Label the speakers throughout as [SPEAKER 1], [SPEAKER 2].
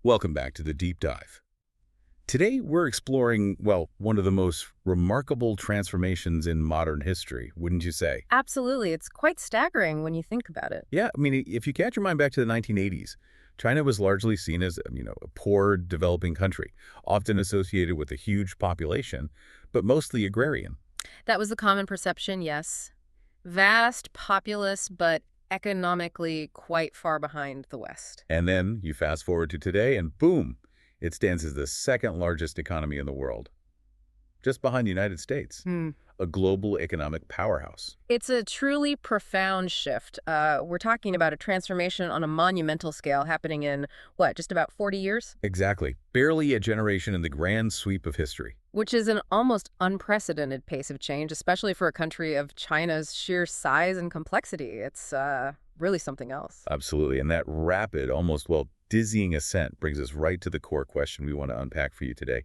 [SPEAKER 1] Welcome back to the Deep Dive. Today, we're exploring, well, one of the most remarkable transformations in modern history, wouldn't you say?
[SPEAKER 2] Absolutely. It's quite staggering when you think about it.
[SPEAKER 1] Yeah, I mean, if you catch your mind back to the 1980s, China was largely seen as, a poor, developing country, often associated with a huge population, but mostly agrarian.
[SPEAKER 2] That was the common perception, yes. Vast, populous, but economically quite far behind the West.
[SPEAKER 1] And then you fast forward to today, and boom, it stands as the second largest economy in the world, just behind the United States,
[SPEAKER 2] Hmm.
[SPEAKER 1] a global economic powerhouse.
[SPEAKER 2] It's a truly profound shift. We're talking about a transformation on a monumental scale happening in, what, just about 40 years?
[SPEAKER 1] Exactly. Barely a generation in the grand sweep of history.
[SPEAKER 2] Which is an almost unprecedented pace of change, especially for a country of China's sheer size and complexity. It's really something else.
[SPEAKER 1] Absolutely. And that rapid, almost, well, dizzying ascent brings us right to the core question we want to unpack for you today.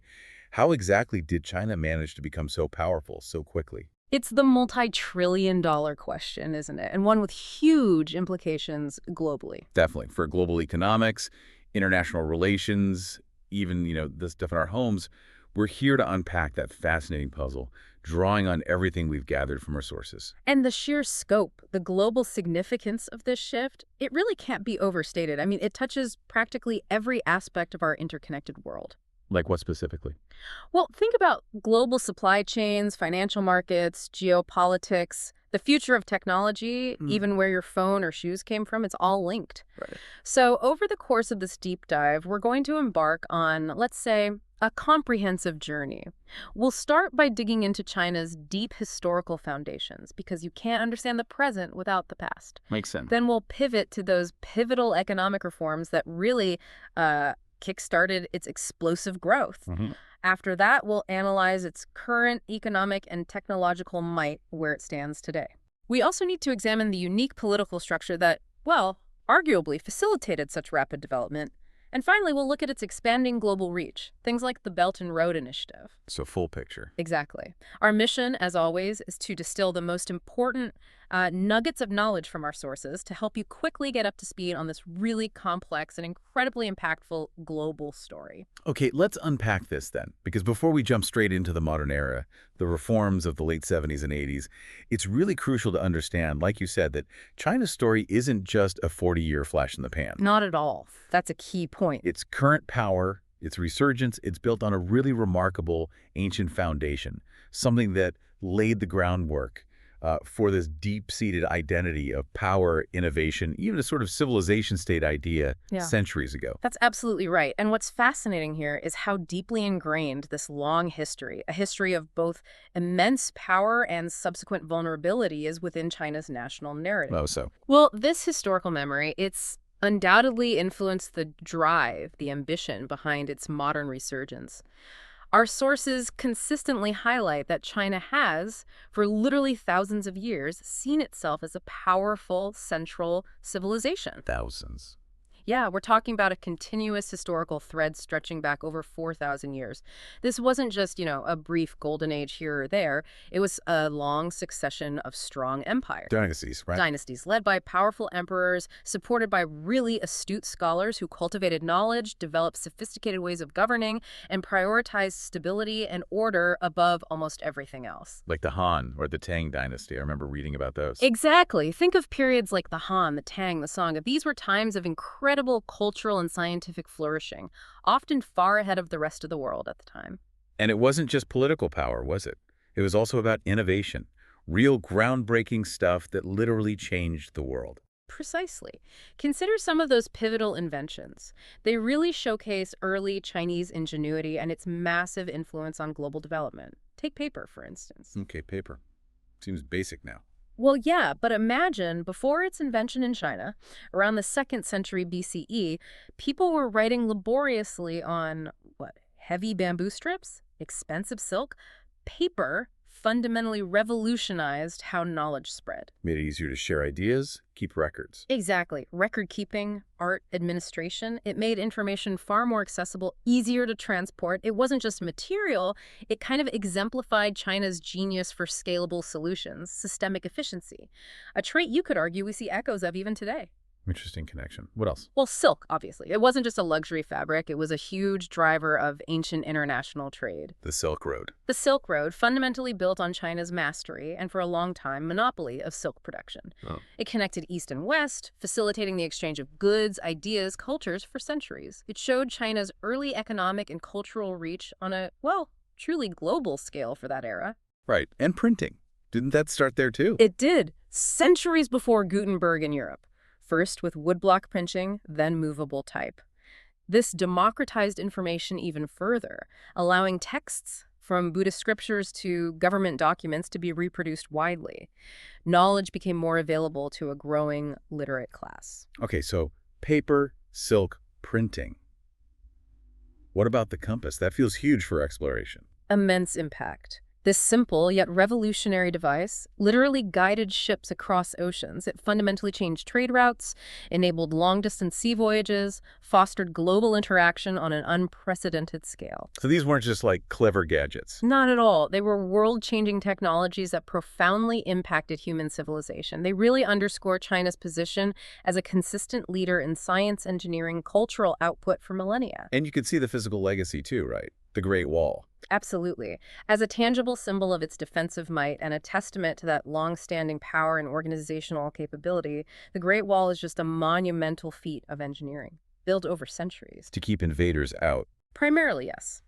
[SPEAKER 1] How exactly did China manage to become so powerful so quickly?
[SPEAKER 2] It's the multi-trillion-dollar question, isn't it? And one with huge implications globally.
[SPEAKER 1] Definitely. For global economics, international relations, even, the stuff in our homes, we're here to unpack that fascinating puzzle, drawing on everything we've gathered from our sources.
[SPEAKER 2] And the sheer scope, the global significance of this shift, it really can't be overstated. I mean, it touches practically every aspect of our interconnected world.
[SPEAKER 1] Like what specifically?
[SPEAKER 2] Well, think about global supply chains, financial markets, geopolitics, the future of technology, even where your phone or shoes came from, it's all linked.
[SPEAKER 1] Right.
[SPEAKER 2] So over the course of this deep dive, we're going to embark on, let's say, a comprehensive journey. We'll start by digging into China's deep historical foundations, because you can't understand the present without the past.
[SPEAKER 1] Makes sense.
[SPEAKER 2] Then we'll pivot to those pivotal economic reforms that really kickstarted its explosive growth. After that, we'll analyze its current economic and technological might where it stands today. We also need to examine the unique political structure that, well, arguably facilitated such rapid development. And finally, we'll look at its expanding global reach, things like the Belt and Road Initiative.
[SPEAKER 1] So full picture.
[SPEAKER 2] Exactly. Our mission, as always, is to distill the most important nuggets of knowledge from our sources to help you quickly get up to speed on this really complex and incredibly impactful global story.
[SPEAKER 1] Okay, let's unpack this then, because before we jump straight into the modern era, the reforms of the late 70s and 80s, it's really crucial to understand, like you said, that China's story isn't just a 40-year flash in the pan.
[SPEAKER 2] Not at all. That's a key point.
[SPEAKER 1] Its current power, its resurgence, it's built on a really remarkable ancient foundation, something that laid the groundwork for this deep-seated identity of power, innovation, even a sort of civilization state idea
[SPEAKER 2] Yeah.
[SPEAKER 1] centuries ago.
[SPEAKER 2] That's absolutely right. And what's fascinating here is how deeply ingrained this long history, a history of both immense power and subsequent vulnerability, is within China's national narrative.
[SPEAKER 1] Oh, so.
[SPEAKER 2] Well, this historical memory, it's undoubtedly influenced the drive, the ambition behind its modern resurgence. Our sources consistently highlight that China has, for literally thousands of years, seen itself as a powerful central civilization.
[SPEAKER 1] Thousands.
[SPEAKER 2] Yeah, we're talking about a continuous historical thread stretching back over 4,000 years. This wasn't just, a brief golden age here or there. It was a long succession of strong empires.
[SPEAKER 1] Dynasties, right?
[SPEAKER 2] Dynasties led by powerful emperors, supported by really astute scholars who cultivated knowledge, developed sophisticated ways of governing, and prioritized stability and order above almost everything else.
[SPEAKER 1] Like the Han or the Tang dynasty. I remember reading about those.
[SPEAKER 2] Exactly. Think of periods like the Han, the Tang, the Song. These were times of incredible cultural and scientific flourishing, often far ahead of the rest of the world at the time.
[SPEAKER 1] And it wasn't just political power, was it? It was also about innovation, real groundbreaking stuff that literally changed the world.
[SPEAKER 2] Precisely. Consider some of those pivotal inventions. They really showcase early Chinese ingenuity and its massive influence on global development. Take paper, for instance.
[SPEAKER 1] Okay, paper. Seems basic now.
[SPEAKER 2] Well, yeah, but imagine before its invention in China, around the 2nd century BCE, people were writing laboriously on, what, heavy bamboo strips, expensive silk. Paper fundamentally revolutionized how knowledge spread.
[SPEAKER 1] Made it easier to share ideas, keep records.
[SPEAKER 2] Exactly. Record keeping, art administration, it made information far more accessible, easier to transport. It wasn't just material, it kind of exemplified China's genius for scalable solutions, systemic efficiency, a trait you could argue we see echoes of even today.
[SPEAKER 1] Interesting connection. What else?
[SPEAKER 2] Well, silk, obviously. It wasn't just a luxury fabric. It was a huge driver of ancient international trade.
[SPEAKER 1] The Silk Road.
[SPEAKER 2] The Silk Road, fundamentally built on China's mastery and for a long time monopoly of silk production.
[SPEAKER 1] Oh.
[SPEAKER 2] It connected East and West, facilitating the exchange of goods, ideas, cultures for centuries. It showed China's early economic and cultural reach on a, well, truly global scale for that era.
[SPEAKER 1] Right. And printing. Didn't that start there too?
[SPEAKER 2] It did, centuries before Gutenberg in Europe. First with woodblock printing, then movable type. This democratized information even further, allowing texts from Buddhist scriptures to government documents to be reproduced widely. Knowledge became more available to a growing literate class.
[SPEAKER 1] Okay, so paper, silk, printing. What about the compass? That feels huge for exploration.
[SPEAKER 2] Immense impact. This simple yet revolutionary device literally guided ships across oceans. It fundamentally changed trade routes, enabled long-distance sea voyages, fostered global interaction on an unprecedented scale.
[SPEAKER 1] So these weren't just like clever gadgets.
[SPEAKER 2] Not at all. They were world-changing technologies that profoundly impacted human civilization. They really underscore China's position as a consistent leader in science, engineering, cultural output for millennia.
[SPEAKER 1] And you could see the physical legacy too, right? The Great Wall.
[SPEAKER 2] Absolutely. As a tangible symbol of its defensive might and a testament to that long-standing power and organizational capability, the Great Wall is just a monumental feat of engineering, built over centuries.
[SPEAKER 1] To keep invaders out.
[SPEAKER 2] Primarily, yes.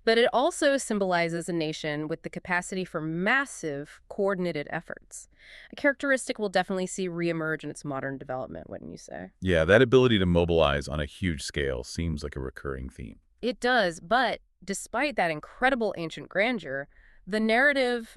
[SPEAKER 2] But it also symbolizes a nation with the capacity for massive, coordinated efforts. A characteristic we'll definitely see reemerge in its modern development, wouldn't you say?
[SPEAKER 1] Yeah, that ability to mobilize on a huge scale seems like a recurring theme.
[SPEAKER 2] It does, but despite that incredible ancient grandeur, the narrative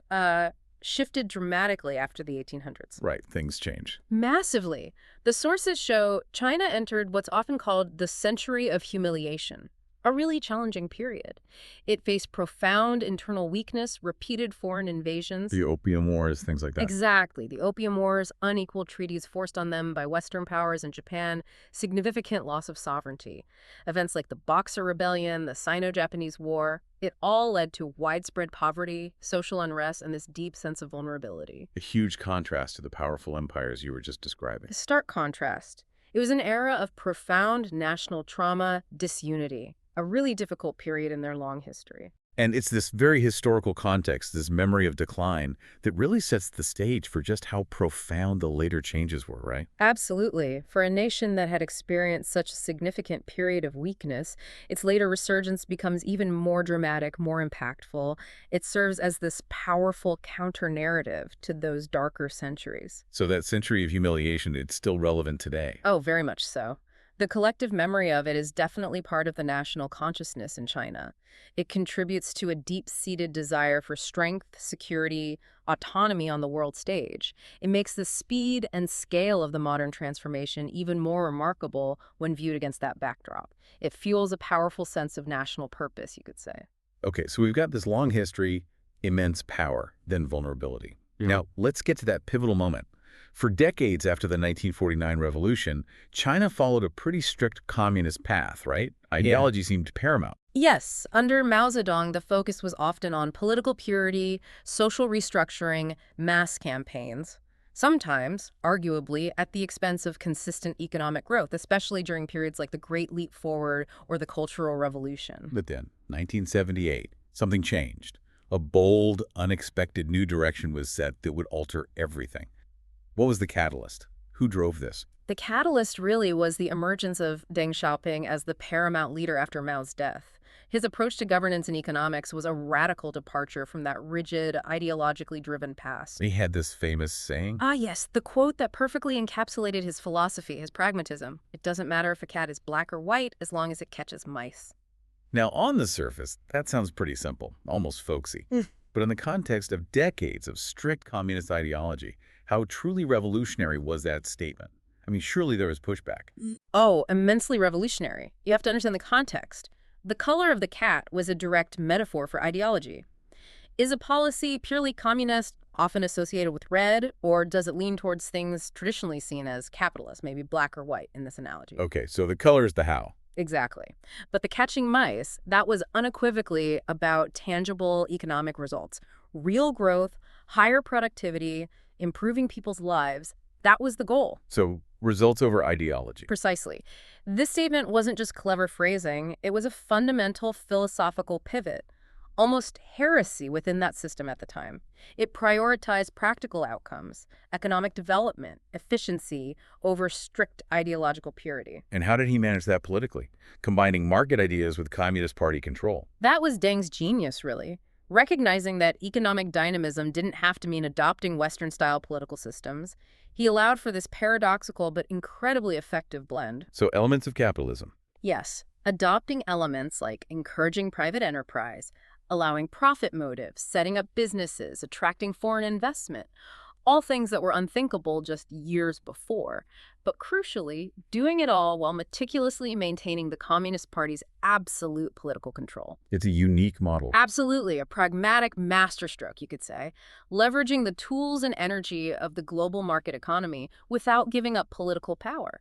[SPEAKER 2] shifted dramatically after the 1800s.
[SPEAKER 1] Right, things change.
[SPEAKER 2] Massively. The sources show China entered what's often called the century of humiliation, a really challenging period. It faced profound internal weakness, repeated foreign invasions.
[SPEAKER 1] The Opium Wars, things like that.
[SPEAKER 2] Exactly. The Opium Wars, unequal treaties forced on them by Western powers and Japan, significant loss of sovereignty. Events like the Boxer Rebellion, the Sino-Japanese War, it all led to widespread poverty, social unrest, and this deep sense of vulnerability.
[SPEAKER 1] A huge contrast to the powerful empires you were just describing.
[SPEAKER 2] A stark contrast. It was an era of profound national trauma, disunity, a really difficult period in their long history.
[SPEAKER 1] And it's this very historical context, this memory of decline, that really sets the stage for just how profound the later changes were, right?
[SPEAKER 2] Absolutely. For a nation that had experienced such a significant period of weakness, its later resurgence becomes even more dramatic, more impactful. It serves as this powerful counter-narrative to those darker centuries.
[SPEAKER 1] So that century of humiliation, it's still relevant today.
[SPEAKER 2] Oh, very much so. The collective memory of it is definitely part of the national consciousness in China. It contributes to a deep-seated desire for strength, security, autonomy on the world stage. It makes the speed and scale of the modern transformation even more remarkable when viewed against that backdrop. It fuels a powerful sense of national purpose, you could say.
[SPEAKER 1] Okay, so we've got this long history, immense power, then vulnerability. Now, let's get to that pivotal moment. For decades after the 1949 revolution, China followed a pretty strict communist path, right? Ideology seemed paramount.
[SPEAKER 2] Yes, under Mao Zedong, the focus was often on political purity, social restructuring, mass campaigns. Sometimes, arguably, at the expense of consistent economic growth, especially during periods like the Great Leap Forward or the Cultural Revolution.
[SPEAKER 1] But then, 1978, something changed. A bold, unexpected new direction was set that would alter everything. What was the catalyst? Who drove this?
[SPEAKER 2] The catalyst really was the emergence of Deng Xiaoping as the paramount leader after Mao's death. His approach to governance and economics was a radical departure from that rigid, ideologically driven past.
[SPEAKER 1] He had this famous saying.
[SPEAKER 2] Ah, yes, the quote that perfectly encapsulated his philosophy, his pragmatism. It doesn't matter if a cat is black or white as long as it catches mice.
[SPEAKER 1] Now, on the surface, that sounds pretty simple, almost folksy. But in the context of decades of strict communist ideology, how truly revolutionary was that statement? I mean, surely there was pushback.
[SPEAKER 2] Oh, immensely revolutionary. You have to understand the context. The color of the cat was a direct metaphor for ideology. Is a policy purely communist, often associated with red, or does it lean towards things traditionally seen as capitalist, maybe black or white in this analogy?
[SPEAKER 1] Okay, so the color is the how.
[SPEAKER 2] Exactly. But the catching mice, that was unequivocally about tangible economic results. Real growth, higher productivity, improving people's lives. That was the goal.
[SPEAKER 1] So results over ideology.
[SPEAKER 2] Precisely. This statement wasn't just clever phrasing, it was a fundamental philosophical pivot, almost heresy within that system at the time. It prioritized practical outcomes, economic development, efficiency, over strict ideological purity.
[SPEAKER 1] And how did he manage that politically, combining market ideas with Communist Party control?
[SPEAKER 2] That was Deng's genius, really. Recognizing that economic dynamism didn't have to mean adopting Western-style political systems, he allowed for this paradoxical but incredibly effective blend.
[SPEAKER 1] So elements of capitalism.
[SPEAKER 2] Yes, adopting elements like encouraging private enterprise, allowing profit motives, setting up businesses, attracting foreign investment, all things that were unthinkable just years before. But crucially, doing it all while meticulously maintaining the Communist Party's absolute political control.
[SPEAKER 1] It's a unique model.
[SPEAKER 2] Absolutely, a pragmatic masterstroke, you could say, leveraging the tools and energy of the global market economy without giving up political power.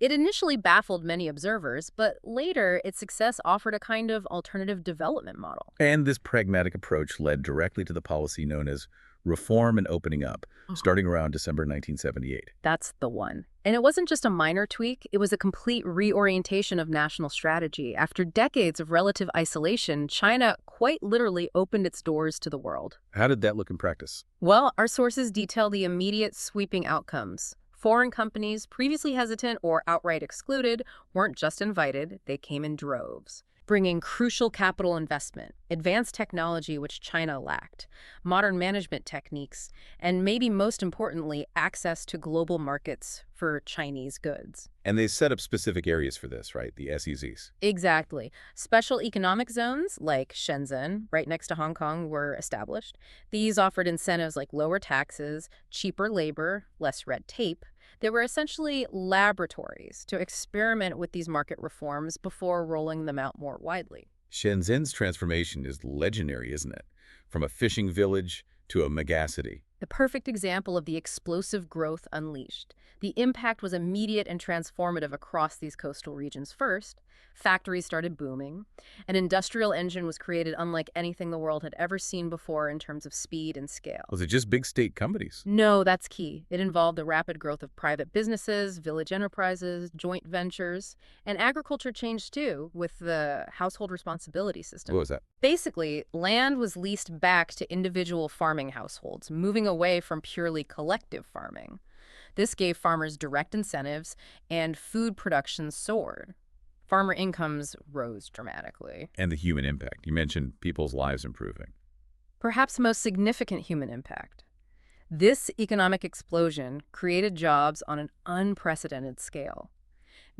[SPEAKER 2] It initially baffled many observers, but later its success offered a kind of alternative development model.
[SPEAKER 1] And this pragmatic approach led directly to the policy known as reform and opening up, starting around December 1978.
[SPEAKER 2] That's the one. And it wasn't just a minor tweak, it was a complete reorientation of national strategy. After decades of relative isolation, China quite literally opened its doors to the world.
[SPEAKER 1] How did that look in practice?
[SPEAKER 2] Well, our sources detail the immediate sweeping outcomes. Foreign companies, previously hesitant or outright excluded, weren't just invited, they came in droves, bringing crucial capital investment, advanced technology which China lacked, modern management techniques, and maybe most importantly, access to global markets for Chinese goods.
[SPEAKER 1] And they set up specific areas for this, right? The SEZs.
[SPEAKER 2] Exactly. Special economic zones like Shenzhen, right next to Hong Kong, were established. These offered incentives like lower taxes, cheaper labor, less red tape. They were essentially laboratories to experiment with these market reforms before rolling them out more widely.
[SPEAKER 1] Shenzhen's transformation is legendary, isn't it? From a fishing village to a megacity.
[SPEAKER 2] The perfect example of the explosive growth unleashed. The impact was immediate and transformative across these coastal regions first. Factories started booming. An industrial engine was created unlike anything the world had ever seen before in terms of speed and scale.
[SPEAKER 1] Was it just big state companies?
[SPEAKER 2] No, that's key. It involved the rapid growth of private businesses, village enterprises, joint ventures, and agriculture changed too with the household responsibility system.
[SPEAKER 1] What was that?
[SPEAKER 2] Basically, land was leased back to individual farming households, moving away from purely collective farming. This gave farmers direct incentives, and food production soared. Farmer incomes rose dramatically.
[SPEAKER 1] And the human impact. You mentioned people's lives improving.
[SPEAKER 2] Perhaps most significant human impact. This economic explosion created jobs on an unprecedented scale.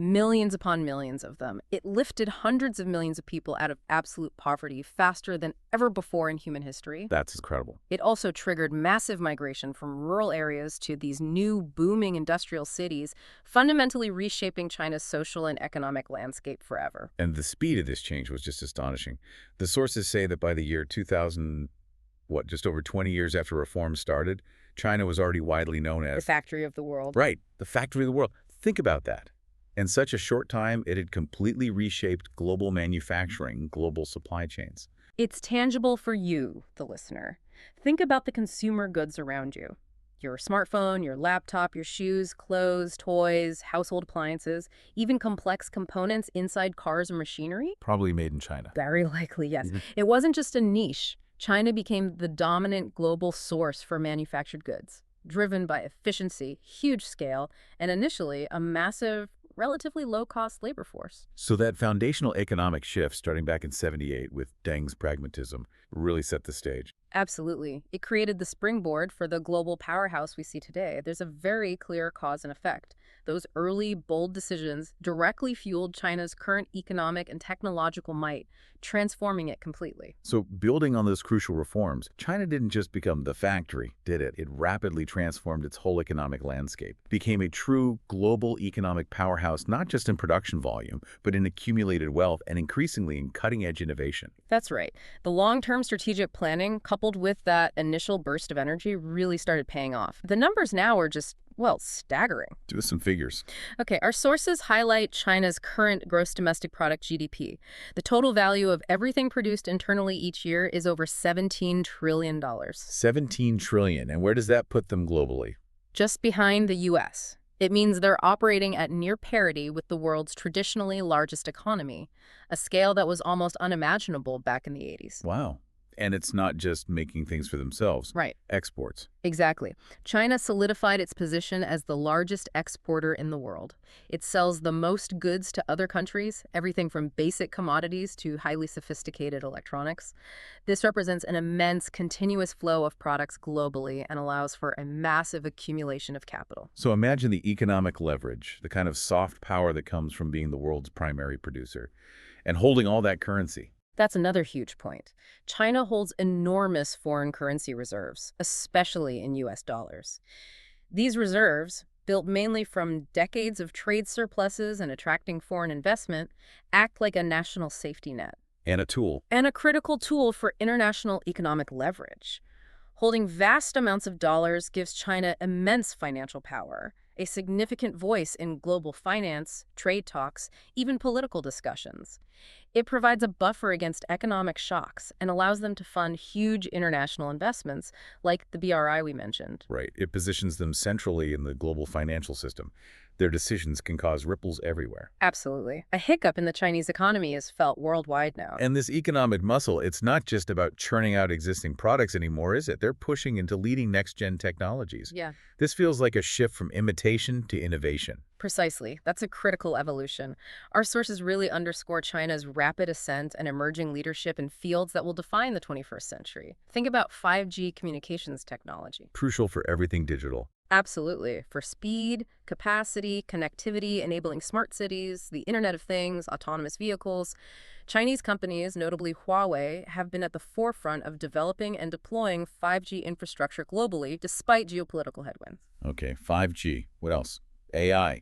[SPEAKER 2] Millions upon millions of them. It lifted hundreds of millions of people out of absolute poverty faster than ever before in human history.
[SPEAKER 1] That's incredible.
[SPEAKER 2] It also triggered massive migration from rural areas to these new booming industrial cities, fundamentally reshaping China's social and economic landscape forever.
[SPEAKER 1] And the speed of this change was just astonishing. The sources say that by the year 2000, just over 20 years after reform started, China was already widely known as
[SPEAKER 2] The factory of the world.
[SPEAKER 1] Right, the factory of the world. Think about that. In such a short time, it had completely reshaped global manufacturing, global supply chains.
[SPEAKER 2] It's tangible for you, the listener. Think about the consumer goods around you. Your smartphone, your laptop, your shoes, clothes, toys, household appliances, even complex components inside cars and machinery?
[SPEAKER 1] Probably made in China.
[SPEAKER 2] Very likely, yes. It wasn't just a niche. China became the dominant global source for manufactured goods, driven by efficiency, huge scale, and initially a massive, relatively low-cost labor force.
[SPEAKER 1] So that foundational economic shift starting back in '78 with Deng's pragmatism really set the stage.
[SPEAKER 2] Absolutely. It created the springboard for the global powerhouse we see today. There's a very clear cause and effect. Those early, bold decisions directly fueled China's current economic and technological might, transforming it completely.
[SPEAKER 1] So building on those crucial reforms, China didn't just become the factory, did it? It rapidly transformed its whole economic landscape, became a true global economic powerhouse, not just in production volume, but in accumulated wealth and increasingly in cutting-edge innovation.
[SPEAKER 2] That's right. The long-term strategic planning, coupled with that initial burst of energy, really started paying off. The numbers now are just, well, staggering.
[SPEAKER 1] Do some figures.
[SPEAKER 2] Okay, our sources highlight China's current gross domestic product GDP. The total value of everything produced internally each year is over $17 trillion.
[SPEAKER 1] 17 trillion. And where does that put them globally?
[SPEAKER 2] just behind the U.S. It means they're operating at near parity with the world's traditionally largest economy, a scale that was almost unimaginable back in the 80s.
[SPEAKER 1] Wow. And it's not just making things for themselves.
[SPEAKER 2] Right.
[SPEAKER 1] Exports.
[SPEAKER 2] Exactly. China solidified its position as the largest exporter in the world. It sells the most goods to other countries, everything from basic commodities to highly sophisticated electronics. This represents an immense continuous flow of products globally and allows for a massive accumulation of capital.
[SPEAKER 1] So imagine the economic leverage, the kind of soft power that comes from being the world's primary producer, and holding all that currency.
[SPEAKER 2] That's another huge point. China holds enormous foreign currency reserves, especially in U.S. dollars. These reserves, built mainly from decades of trade surpluses and attracting foreign investment, act like a national safety net.
[SPEAKER 1] And a tool.
[SPEAKER 2] And a critical tool for international economic leverage. Holding vast amounts of dollars gives China immense financial power, a significant voice in global finance, trade talks, even political discussions. It provides a buffer against economic shocks and allows them to fund huge international investments like the BRI we mentioned.
[SPEAKER 1] Right. It positions them centrally in the global financial system. Their decisions can cause ripples everywhere.
[SPEAKER 2] Absolutely. A hiccup in the Chinese economy is felt worldwide now.
[SPEAKER 1] And this economic muscle, it's not just about churning out existing products anymore, is it? They're pushing into leading next-gen technologies.
[SPEAKER 2] Yeah.
[SPEAKER 1] This feels like a shift from imitation to innovation.
[SPEAKER 2] Precisely. That's a critical evolution. Our sources really underscore China's rapid ascent and emerging leadership in fields that will define the 21st century. Think about 5G communications technology.
[SPEAKER 1] Crucial for everything digital.
[SPEAKER 2] Absolutely. For speed, capacity, connectivity, enabling smart cities, the Internet of Things, autonomous vehicles, Chinese companies, notably Huawei, have been at the forefront of developing and deploying 5G infrastructure globally despite geopolitical headwinds.
[SPEAKER 1] Okay, 5G. What else? AI.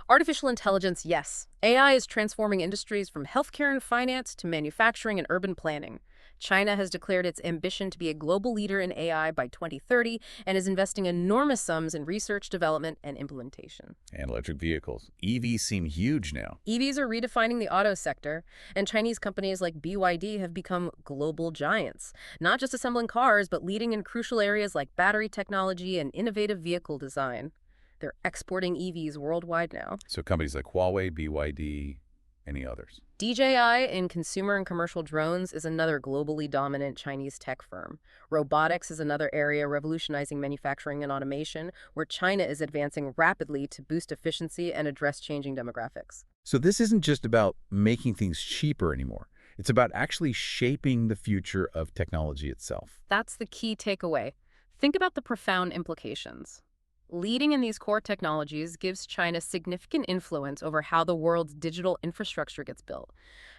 [SPEAKER 2] Artificial intelligence, yes. AI is transforming industries from healthcare and finance to manufacturing and urban planning. China has declared its ambition to be a global leader in AI by 2030 and is investing enormous sums in research, development, and implementation.
[SPEAKER 1] And electric vehicles. EVs seem huge now.
[SPEAKER 2] EVs are redefining the auto sector, and Chinese companies like BYD have become global giants, not just assembling cars, but leading in crucial areas like battery technology and innovative vehicle design. They're exporting EVs worldwide now.
[SPEAKER 1] So companies like Huawei, BYD, any others?
[SPEAKER 2] DJI in consumer and commercial drones is another globally dominant Chinese tech firm. Robotics is another area revolutionizing manufacturing and automation, where China is advancing rapidly to boost efficiency and address changing demographics.
[SPEAKER 1] So this isn't just about making things cheaper anymore. It's about actually shaping the future of technology itself.
[SPEAKER 2] That's the key takeaway. Think about the profound implications. Leading in these core technologies gives China significant influence over how the world's digital infrastructure gets built,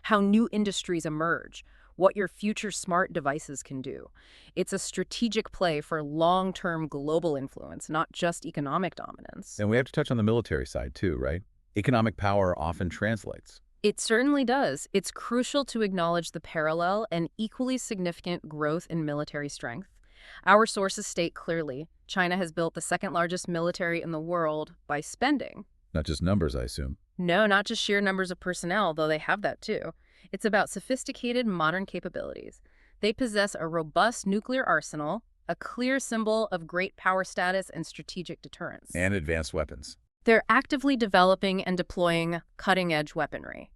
[SPEAKER 2] how new industries emerge, what your future smart devices can do. It's a strategic play for long-term global influence, not just economic dominance.
[SPEAKER 1] And we have to touch on the military side too, right? Economic power often translates.
[SPEAKER 2] It certainly does. It's crucial to acknowledge the parallel and equally significant growth in military strength. Our sources state clearly, China has built the second-largest military in the world by spending.
[SPEAKER 1] Not just numbers, I assume.
[SPEAKER 2] No, not just sheer numbers of personnel, though they have that too. It's about sophisticated modern capabilities. They possess a robust nuclear arsenal, a clear symbol of great power status and strategic deterrence.
[SPEAKER 1] And advanced weapons.
[SPEAKER 2] They're actively developing and deploying cutting-edge weaponry.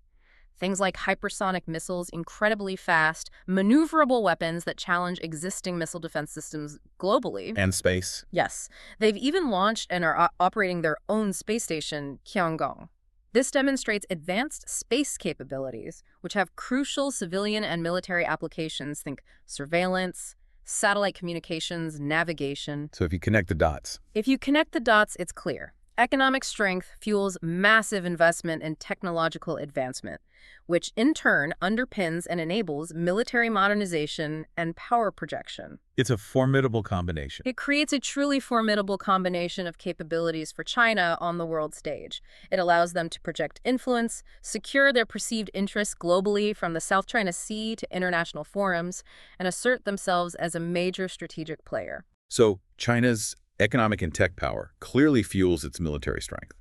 [SPEAKER 2] Things like hypersonic missiles, incredibly fast, maneuverable weapons that challenge existing missile defense systems globally.
[SPEAKER 1] And space.
[SPEAKER 2] Yes. They've even launched and are operating their own space station, Tiangong. This demonstrates advanced space capabilities, which have crucial civilian and military applications. Think surveillance, satellite communications, navigation.
[SPEAKER 1] So if you connect the dots.
[SPEAKER 2] If you connect the dots, it's clear. Economic strength fuels massive investment and technological advancement, which in turn underpins and enables military modernization and power projection.
[SPEAKER 1] It's a formidable combination.
[SPEAKER 2] It creates a truly formidable combination of capabilities for China on the world stage. It allows them to project influence, secure their perceived interests globally from the South China Sea to international forums, and assert themselves as a major strategic player.
[SPEAKER 1] So China's economic and tech power clearly fuels its military strength.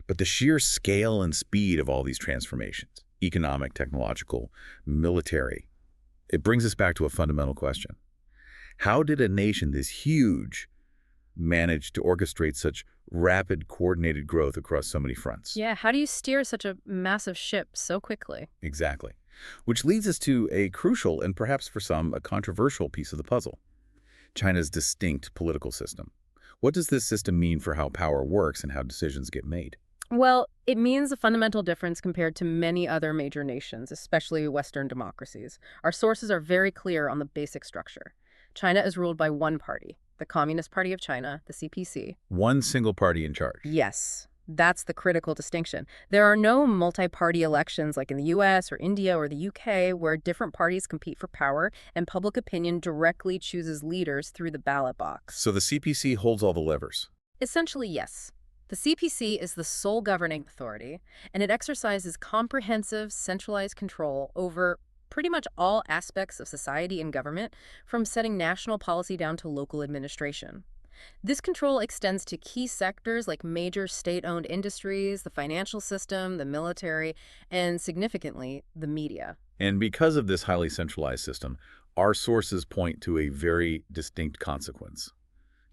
[SPEAKER 1] But the sheer scale and speed of all these transformations, economic, technological, military, it brings us back to a fundamental question. How did a nation this huge manage to orchestrate such rapid, coordinated growth across so many fronts?
[SPEAKER 2] Yeah, how do you steer such a massive ship so quickly?
[SPEAKER 1] Exactly. Which leads us to a crucial and perhaps for some a controversial piece of the puzzle: China's distinct political system. What does this system mean for how power works and how decisions get made?
[SPEAKER 2] Well, it means a fundamental difference compared to many other major nations, especially Western democracies. Our sources are very clear on the basic structure. China is ruled by one party, the Communist Party of China, the CPC.
[SPEAKER 1] One single party in charge.
[SPEAKER 2] Yes, that's the critical distinction. There are no multi-party elections like in the US or India or the UK where different parties compete for power and public opinion directly chooses leaders through the ballot box.
[SPEAKER 1] So the CPC holds all the levers.
[SPEAKER 2] Essentially, yes. The CPC is the sole governing authority, and it exercises comprehensive, centralized control over pretty much all aspects of society and government, from setting national policy down to local administration. This control extends to key sectors like major state-owned industries, the financial system, the military, and significantly, the media.
[SPEAKER 1] And because of this highly centralized system, our sources point to a very distinct consequence.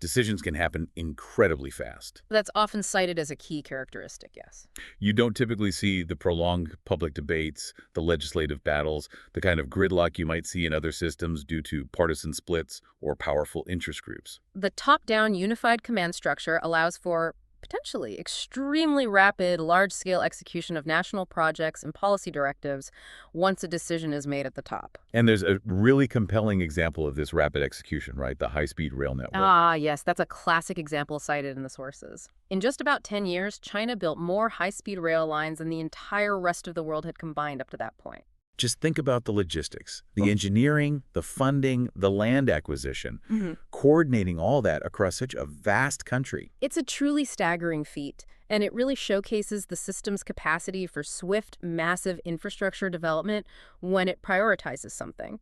[SPEAKER 1] Decisions can happen incredibly fast.
[SPEAKER 2] That's often cited as a key characteristic, yes.
[SPEAKER 1] You don't typically see the prolonged public debates, the legislative battles, the kind of gridlock you might see in other systems due to partisan splits or powerful interest groups.
[SPEAKER 2] The top-down unified command structure allows for potentially extremely rapid, large-scale execution of national projects and policy directives once a decision is made at the top.
[SPEAKER 1] And there's a really compelling example of this rapid execution, right? The high-speed rail network.
[SPEAKER 2] Ah, yes, that's a classic example cited in the sources. In just about 10 years, China built more high-speed rail lines than the entire rest of the world had combined up to that point.
[SPEAKER 1] Just think about the logistics, the engineering, the funding, the land acquisition, coordinating all that across such a vast country.
[SPEAKER 2] It's a truly staggering feat, and it really showcases the system's capacity for swift, massive infrastructure development when it prioritizes something.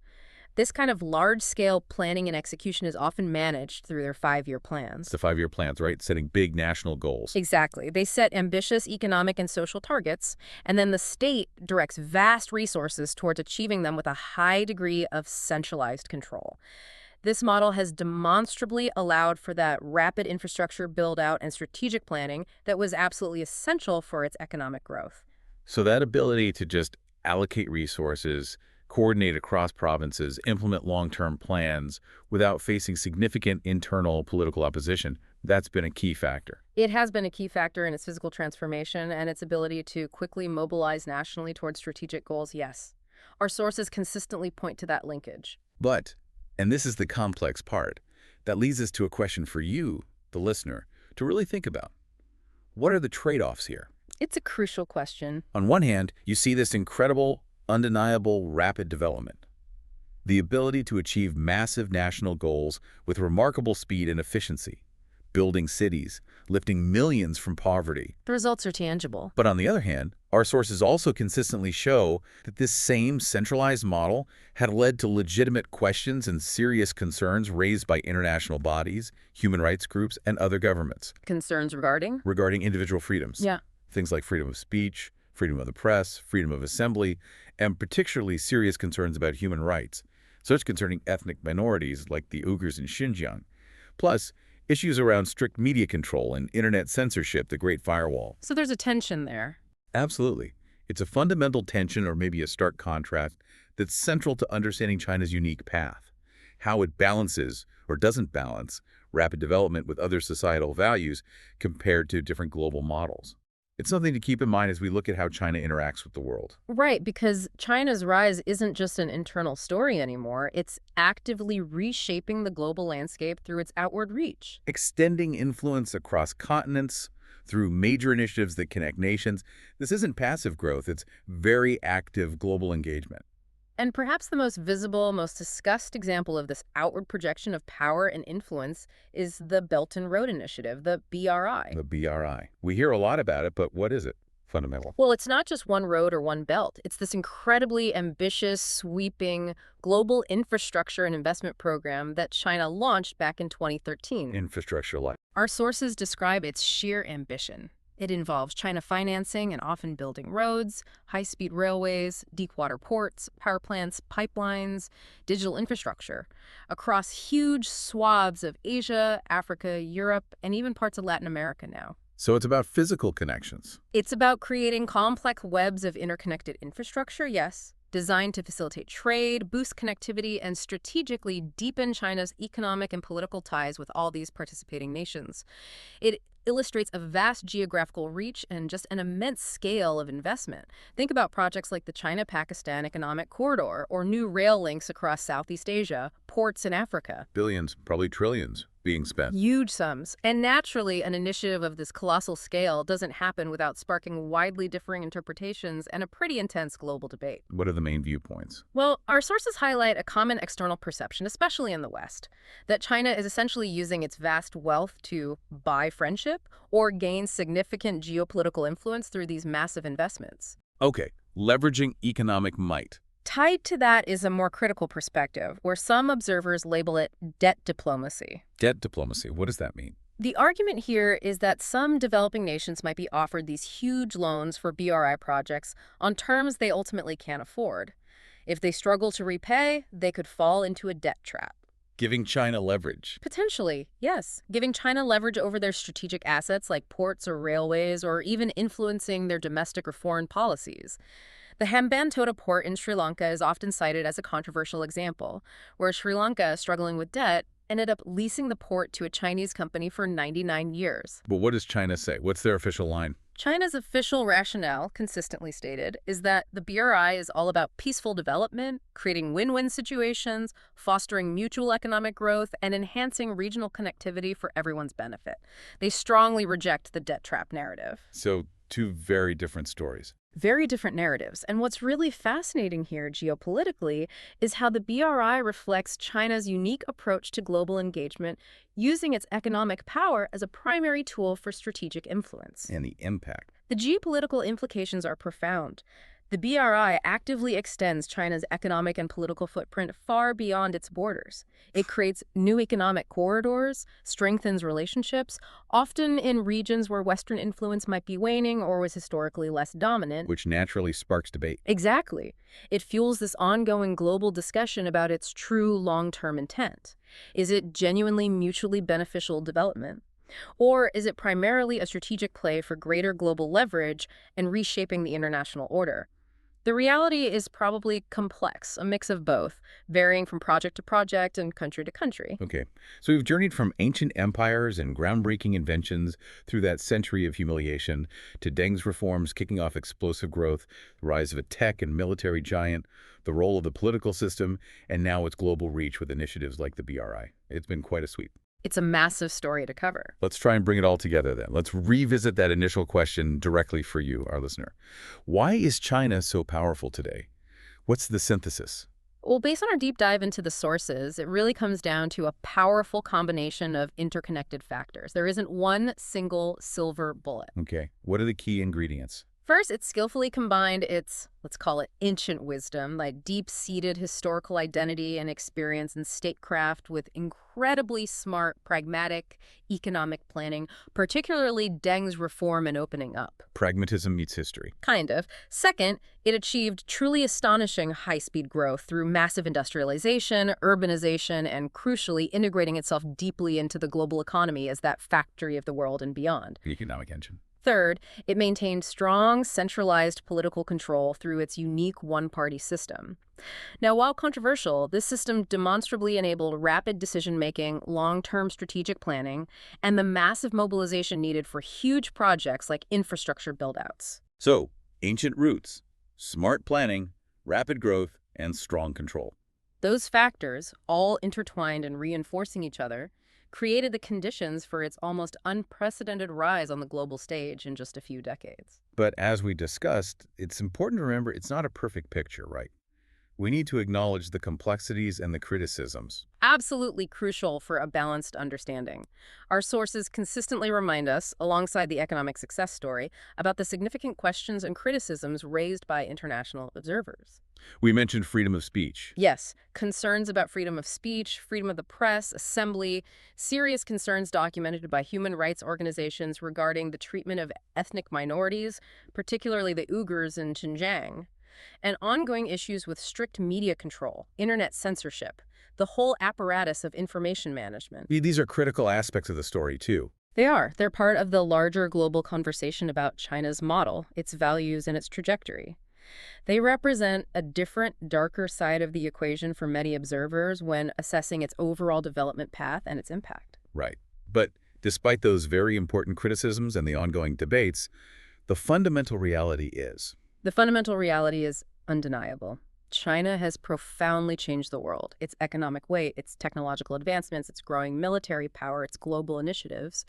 [SPEAKER 2] This kind of large-scale planning and execution is often managed through their 5-year plans.
[SPEAKER 1] It's the 5-year plans, right? Setting big national goals.
[SPEAKER 2] Exactly. They set ambitious economic and social targets, and then the state directs vast resources towards achieving them with a high degree of centralized control. This model has demonstrably allowed for that rapid infrastructure build-out and strategic planning that was absolutely essential for its economic growth.
[SPEAKER 1] So that ability to just allocate resources, coordinate across provinces, implement long-term plans without facing significant internal political opposition, that's been a key factor.
[SPEAKER 2] It has been a key factor in its physical transformation and its ability to quickly mobilize nationally towards strategic goals, yes. Our sources consistently point to that linkage.
[SPEAKER 1] But, and this is the complex part, that leads us to a question for you, the listener, to really think about. What are the trade-offs here?
[SPEAKER 2] It's a crucial question.
[SPEAKER 1] On one hand, you see this incredible, undeniable rapid development. The ability to achieve massive national goals with remarkable speed and efficiency, building cities, lifting millions from poverty.
[SPEAKER 2] The results are tangible.
[SPEAKER 1] But on the other hand, our sources also consistently show that this same centralized model had led to legitimate questions and serious concerns raised by international bodies, human rights groups, and other governments.
[SPEAKER 2] Concerns regarding?
[SPEAKER 1] Regarding individual freedoms.
[SPEAKER 2] Yeah.
[SPEAKER 1] Things like freedom of speech, freedom of the press, freedom of assembly, and particularly serious concerns about human rights, such concerning ethnic minorities like the Uyghurs in Xinjiang. Plus, issues around strict media control and internet censorship, the Great Firewall.
[SPEAKER 2] So there's a tension there.
[SPEAKER 1] Absolutely. It's a fundamental tension, or maybe a stark contrast, that's central to understanding China's unique path, how it balances or doesn't balance rapid development with other societal values compared to different global models. It's something to keep in mind as we look at how China interacts with the world.
[SPEAKER 2] Right, because China's rise isn't just an internal story anymore. It's actively reshaping the global landscape through its outward reach.
[SPEAKER 1] Extending influence across continents through major initiatives that connect nations. This isn't passive growth, it's very active global engagement.
[SPEAKER 2] And perhaps the most visible, most discussed example of this outward projection of power and influence is the Belt and Road Initiative, the BRI.
[SPEAKER 1] The BRI. We hear a lot about it, but what is it? Fundamental.
[SPEAKER 2] Well, it's not just one road or one belt. It's this incredibly ambitious, sweeping, global infrastructure and investment program that China launched back in 2013.
[SPEAKER 1] Infrastructure like.
[SPEAKER 2] Our sources describe its sheer ambition. It involves China financing and often building roads, high-speed railways, deep-water ports, power plants, pipelines, digital infrastructure across huge swaths of Asia, Africa, Europe, and even parts of Latin America now.
[SPEAKER 1] So it's about physical connections.
[SPEAKER 2] It's about creating complex webs of interconnected infrastructure, yes, designed to facilitate trade, boost connectivity, and strategically deepen China's economic and political ties with all these participating nations. It illustrates a vast geographical reach and just an immense scale of investment. Think about projects like the China-Pakistan Economic Corridor or new rail links across Southeast Asia, ports in Africa.
[SPEAKER 1] Billions, probably trillions, being spent.
[SPEAKER 2] Huge sums. And naturally, an initiative of this colossal scale doesn't happen without sparking widely differing interpretations and a pretty intense global debate.
[SPEAKER 1] What are the main viewpoints?
[SPEAKER 2] Well, our sources highlight a common external perception, especially in the West, that China is essentially using its vast wealth to buy friendship or gain significant geopolitical influence through these massive investments.
[SPEAKER 1] Okay, leveraging economic might.
[SPEAKER 2] Tied to that is a more critical perspective, where some observers label it debt diplomacy.
[SPEAKER 1] Debt diplomacy, what does that mean?
[SPEAKER 2] The argument here is that some developing nations might be offered these huge loans for BRI projects on terms they ultimately can't afford. If they struggle to repay, they could fall into a debt trap.
[SPEAKER 1] Giving China leverage.
[SPEAKER 2] Potentially, yes. Giving China leverage over their strategic assets like ports or railways, or even influencing their domestic or foreign policies. The Hambantota port in Sri Lanka is often cited as a controversial example, where Sri Lanka, struggling with debt, ended up leasing the port to a Chinese company for 99 years.
[SPEAKER 1] But what does China say? What's their official line?
[SPEAKER 2] China's official rationale, consistently stated, is that the BRI is all about peaceful development, creating win-win situations, fostering mutual economic growth, and enhancing regional connectivity for everyone's benefit. They strongly reject the debt trap narrative.
[SPEAKER 1] So, two very different stories.
[SPEAKER 2] Very different narratives. And what's really fascinating here geopolitically is how the BRI reflects China's unique approach to global engagement, using its economic power as a primary tool for strategic influence.
[SPEAKER 1] And the impact.
[SPEAKER 2] The geopolitical implications are profound. The BRI actively extends China's economic and political footprint far beyond its borders. It creates new economic corridors, strengthens relationships, often in regions where Western influence might be waning or was historically less dominant.
[SPEAKER 1] Which naturally sparks debate.
[SPEAKER 2] Exactly. It fuels this ongoing global discussion about its true long-term intent. Is it genuinely mutually beneficial development? Or is it primarily a strategic play for greater global leverage and reshaping the international order? The reality is probably complex, a mix of both, varying from project to project and country to country.
[SPEAKER 1] Okay, so we've journeyed from ancient empires and groundbreaking inventions through that century of humiliation to Deng's reforms kicking off explosive growth, the rise of a tech and military giant, the role of the political system, and now its global reach with initiatives like the BRI. It's been quite a sweep.
[SPEAKER 2] It's a massive story to cover.
[SPEAKER 1] Let's try and bring it all together then. Let's revisit that initial question directly for you, our listener. Why is China so powerful today? What's the synthesis?
[SPEAKER 2] Well, based on our deep dive into the sources, it really comes down to a powerful combination of interconnected factors. There isn't one single silver bullet.
[SPEAKER 1] Okay, what are the key ingredients?
[SPEAKER 2] First, it skillfully combined its, let's call it ancient wisdom, like deep-seated historical identity and experience in statecraft with incredibly smart, pragmatic economic planning, particularly Deng's reform and opening up.
[SPEAKER 1] Pragmatism meets history.
[SPEAKER 2] Kind of. Second, it achieved truly astonishing high-speed growth through massive industrialization, urbanization, and crucially integrating itself deeply into the global economy as that factory of the world and beyond.
[SPEAKER 1] The economic engine.
[SPEAKER 2] Third, it maintained strong, centralized political control through its unique one-party system. Now, while controversial, this system demonstrably enabled rapid decision-making, long-term strategic planning, and the massive mobilization needed for huge projects like infrastructure build-outs.
[SPEAKER 1] So, ancient roots, smart planning, rapid growth, and strong control.
[SPEAKER 2] Those factors, all intertwined and reinforcing each other, created the conditions for its almost unprecedented rise on the global stage in just a few decades.
[SPEAKER 1] But as we discussed, it's important to remember it's not a perfect picture, right? We need to acknowledge the complexities and the criticisms.
[SPEAKER 2] Absolutely crucial for a balanced understanding. Our sources consistently remind us, alongside the economic success story, about the significant questions and criticisms raised by international observers.
[SPEAKER 1] We mentioned freedom of speech.
[SPEAKER 2] Yes, concerns about freedom of speech, freedom of the press, assembly, serious concerns documented by human rights organizations regarding the treatment of ethnic minorities, particularly the Uyghurs in Xinjiang, and ongoing issues with strict media control, internet censorship, the whole apparatus of information management.
[SPEAKER 1] These are critical aspects of the story, too.
[SPEAKER 2] They are. They're part of the larger global conversation about China's model, its values, and its trajectory. They represent a different, darker side of the equation for many observers when assessing its overall development path and its impact.
[SPEAKER 1] Right. But despite those very important criticisms and the ongoing debates, the fundamental reality is
[SPEAKER 2] The fundamental reality is undeniable. China has profoundly changed the world. Its economic weight, its technological advancements, its growing military power, its global initiatives.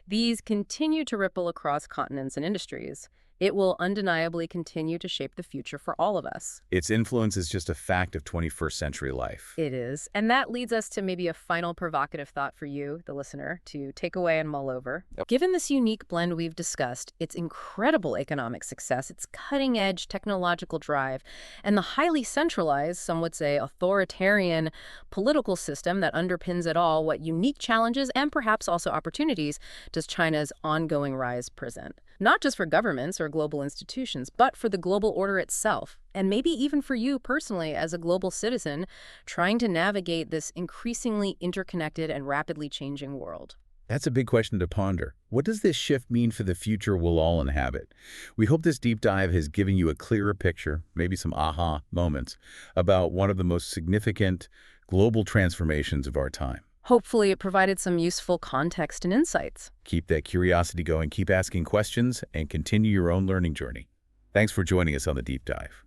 [SPEAKER 2] These continue to ripple across continents and industries. It will undeniably continue to shape the future for all of us.
[SPEAKER 1] its influence is just a fact of 21st century life.
[SPEAKER 2] It is. And that leads us to maybe a final provocative thought for you, the listener, to take away and mull over.
[SPEAKER 1] Yep.
[SPEAKER 2] Given this unique blend we've discussed, its incredible economic success, its cutting-edge technological drive, and the highly centralized, some would say authoritarian, political system that underpins it all, what unique challenges and perhaps also opportunities does China's ongoing rise present? Not just for governments or global institutions, but for the global order itself, and maybe even for you personally as a global citizen trying to navigate this increasingly interconnected and rapidly changing world.
[SPEAKER 1] That's a big question to ponder. What does this shift mean for the future we'll all inhabit? We hope this deep dive has given you a clearer picture, maybe some aha moments, about one of the most significant global transformations of our time.
[SPEAKER 2] Hopefully, it provided some useful context and insights.
[SPEAKER 1] Keep that curiosity going, keep asking questions, and continue your own learning journey. Thanks for joining us on the Deep Dive.